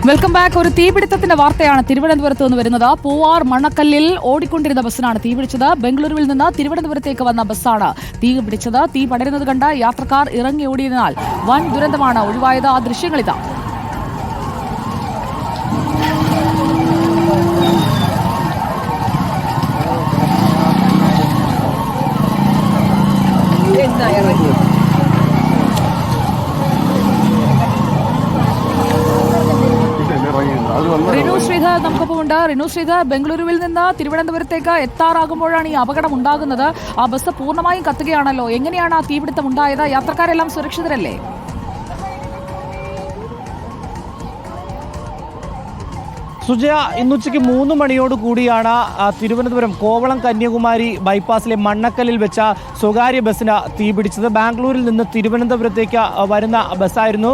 Welcome back. ഒരു തീപിടുത്തത്തിന്റെ വാർത്തയാണ് തിരുവനന്തപുരത്ത് നിന്ന് വരുന്നത്. പൂവാർ മണക്കല്ലിൽ ഓടിക്കൊണ്ടിരുന്ന ബസ്സിനാണ് തീപിടിച്ചത്. ബംഗളൂരുവിൽ നിന്ന് തിരുവനന്തപുരത്തേക്ക് വന്ന ബസ്സാണ് തീ പിടിച്ചത്. തീ പടരുന്നത് കണ്ട് യാത്രക്കാർ ഇറങ്ങി ഓടിയതിനാൽ വൻ ദുരന്തമാണ് ഒഴിവായത്. ആ ദൃശ്യങ്ങളിതാ. റിനു ശ്രീധർ നമുക്കൊപ്പമുണ്ട്. റിനു ശ്രീധർ, ബംഗളൂരുവിൽ നിന്ന് തിരുവനന്തപുരത്തേക്ക് എത്താറാകുമ്പോഴാണ് ഈ അപകടം ഉണ്ടാകുന്നത്. ആ ബസ് പൂർണ്ണമായും കത്തുകയാണല്ലോ. എങ്ങനെയാണ് ആ തീപിടുത്തം ഉണ്ടായത്? യാത്രക്കാരെല്ലാം സുരക്ഷിതരല്ലേ? സുജയ, ഇന്നുച്ചയ്ക്ക് 3 മണിയോട് കൂടിയാണ് തിരുവനന്തപുരം കോവളം കന്യാകുമാരി ബൈപ്പാസിലെ മണ്ണക്കല്ലിൽ വെച്ച സ്വകാര്യ ബസ്സിന് തീപിടിച്ചത്. ബാംഗ്ലൂരിൽ നിന്ന് തിരുവനന്തപുരത്തേക്ക് വരുന്ന ബസ്സായിരുന്നു.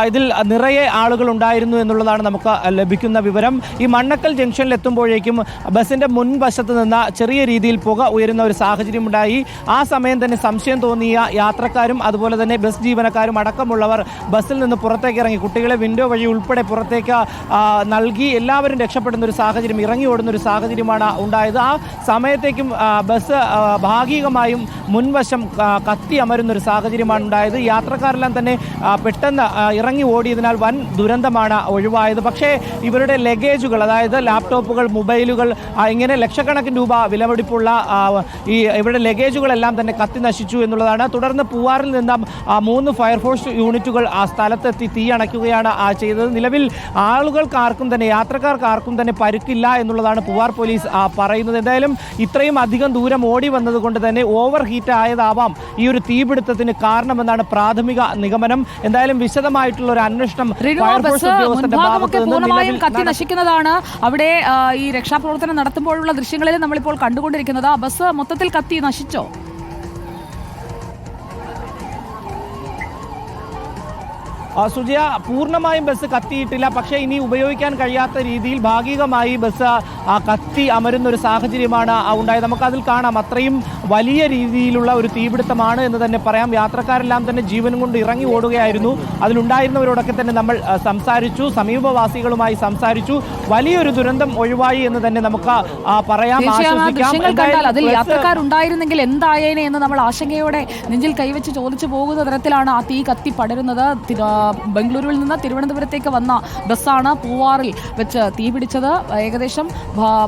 ഇതിൽ നിറയെ ആളുകൾ ഉണ്ടായിരുന്നു എന്നുള്ളതാണ് നമുക്ക് ലഭിക്കുന്ന വിവരം. ഈ മണ്ണക്കൽ ജംഗ്ഷനിൽ എത്തുമ്പോഴേക്കും ബസ്സിന്റെ മുൻവശത്ത് നിന്ന് ചെറിയ രീതിയിൽ പുക ഉയരുന്ന ഒരു സാഹചര്യം ഉണ്ടായി. ആ സമയം തന്നെ സംശയം തോന്നിയ യാത്രക്കാരും അതുപോലെ തന്നെ ബസ് ജീവനക്കാരും അടക്കമുള്ളവർ ബസ്സിൽ നിന്ന് പുറത്തേക്ക് ഇറങ്ങി കുട്ടികളെ വിൻഡോ വഴി ഉൾപ്പെടെ പുറത്തേക്ക് നൽകി എല്ലാവരും രക്ഷപ്പെടുന്ന ഒരു സാഹചര്യം, ഇറങ്ങി ഓടുന്ന ഒരു സാഹചര്യമാണ് ഉണ്ടായത്. ആ സമയത്തേക്കും ബസ് ഭാഗികമായും മുൻവശം കത്തി അമരുന്ന ഒരു സാഹചര്യമാണ് ഉണ്ടായത്. യാത്രക്കാരെല്ലാം തന്നെ പെട്ടെന്ന് ഇറങ്ങി ഓടിയതിനാൽ വൻ ദുരന്തമാണ് ഒഴിവായത്. പക്ഷേ ഇവരുടെ ലഗേജുകൾ, അതായത് ലാപ്ടോപ്പുകൾ, മൊബൈലുകൾ, ഇങ്ങനെ ലക്ഷക്കണക്കിന് രൂപ വിലപിടിപ്പുള്ള ഇവരുടെ ലഗേജുകളെല്ലാം തന്നെ കത്തി നശിച്ചു എന്നുള്ളതാണ്. തുടർന്ന് പൂവാറിൽ നിന്നും 3 ഫയർഫോഴ്സ് യൂണിറ്റുകൾ ആ സ്ഥലത്തെത്തി തീ അണയ്ക്കുകയാണ് ചെയ്തത്. നിലവിൽ ആളുകൾക്കാർക്കും തന്നെ യാത്രക്കാർക്കാർക്കും തന്നെ പരുക്കില്ല എന്നുള്ളതാണ് പൂവാർ പോലീസ് പറയുന്നത്. എന്തായാലും ഇത്രയും അധികം ദൂരം ഓടി വന്നതുകൊണ്ട് തന്നെ ഓവർ ഹീറ്റ് ആയതാവാം ഈ ഒരു തീപിടുത്തത്തിന് കാരണമെന്നാണ് പ്രാഥമിക നിഗമനം. എന്തായാലും വിശദമായിട്ടുള്ള ഒരു അന്വേഷണം പൂർണ്ണമായും കത്തി നശിക്കുന്നതാണ്. അവിടെ ഈ രക്ഷാപ്രവർത്തനം നടത്തുമ്പോഴുള്ള ദൃശ്യങ്ങളിൽ നമ്മളിപ്പോൾ കണ്ടുകൊണ്ടിരിക്കുന്നത്. ആ ബസ് മൊത്തത്തിൽ കത്തി നശിച്ചോ? സുജയ, പൂർണ്ണമായും ബസ് കത്തിയിട്ടില്ല. പക്ഷേ ഇനി ഉപയോഗിക്കാൻ കഴിയാത്ത രീതിയിൽ ഭാഗികമായി ബസ് കത്തി അമരുന്ന ഒരു സാഹചര്യമാണ് ഉണ്ടായത്. നമുക്കതിൽ കാണാം, അത്രയും വലിയ രീതിയിലുള്ള ഒരു തീപിടുത്തമാണ് എന്ന് തന്നെ പറയാം. യാത്രക്കാരെല്ലാം തന്നെ ജീവനും കൊണ്ട് ഇറങ്ങി ഓടുകയായിരുന്നു. അതിലുണ്ടായിരുന്നവരോടൊക്കെ തന്നെ നമ്മൾ സംസാരിച്ചു, സമീപവാസികളുമായി സംസാരിച്ചു. വലിയൊരു ദുരന്തം ഒഴിവായി എന്ന് തന്നെ നമുക്ക് പറയാം. അതിൽ യാത്രക്കാരുണ്ടായിരുന്നെങ്കിൽ എന്തായേനെ എന്ന് നമ്മൾ ആശങ്കയോടെ നെഞ്ചിൽ കൈവച്ച് ചോദിച്ചു പോകുന്ന തരത്തിലാണ് ആ തീ കത്തി പടരുന്നത്. ബംഗളൂരുവിൽ നിന്ന് തിരുവനന്തപുരത്തേക്ക് വന്ന ബസ്സാണ് പൂവാറിൽ വെച്ച് തീപിടിച്ചത്. ഏകദേശം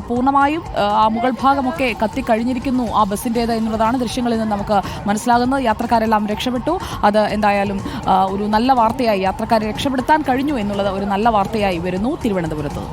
പൂർണ്ണമായും ആ മുകൾ ഭാഗമൊക്കെ കത്തിക്കഴിഞ്ഞിരിക്കുന്നു ആ ബസ്സിൻ്റേത് എന്നുള്ളതാണ് ദൃശ്യങ്ങളിൽ നിന്ന് നമുക്ക് മനസ്സിലാകുന്നത്. യാത്രക്കാരെല്ലാം രക്ഷപ്പെട്ടു. അത് എന്തായാലും ഒരു നല്ല വാർത്തയായി, യാത്രക്കാരെ രക്ഷപ്പെടുത്താൻ കഴിഞ്ഞു എന്നുള്ളത് ഒരു നല്ല വാർത്തയായി വരുന്നു തിരുവനന്തപുരത്ത്.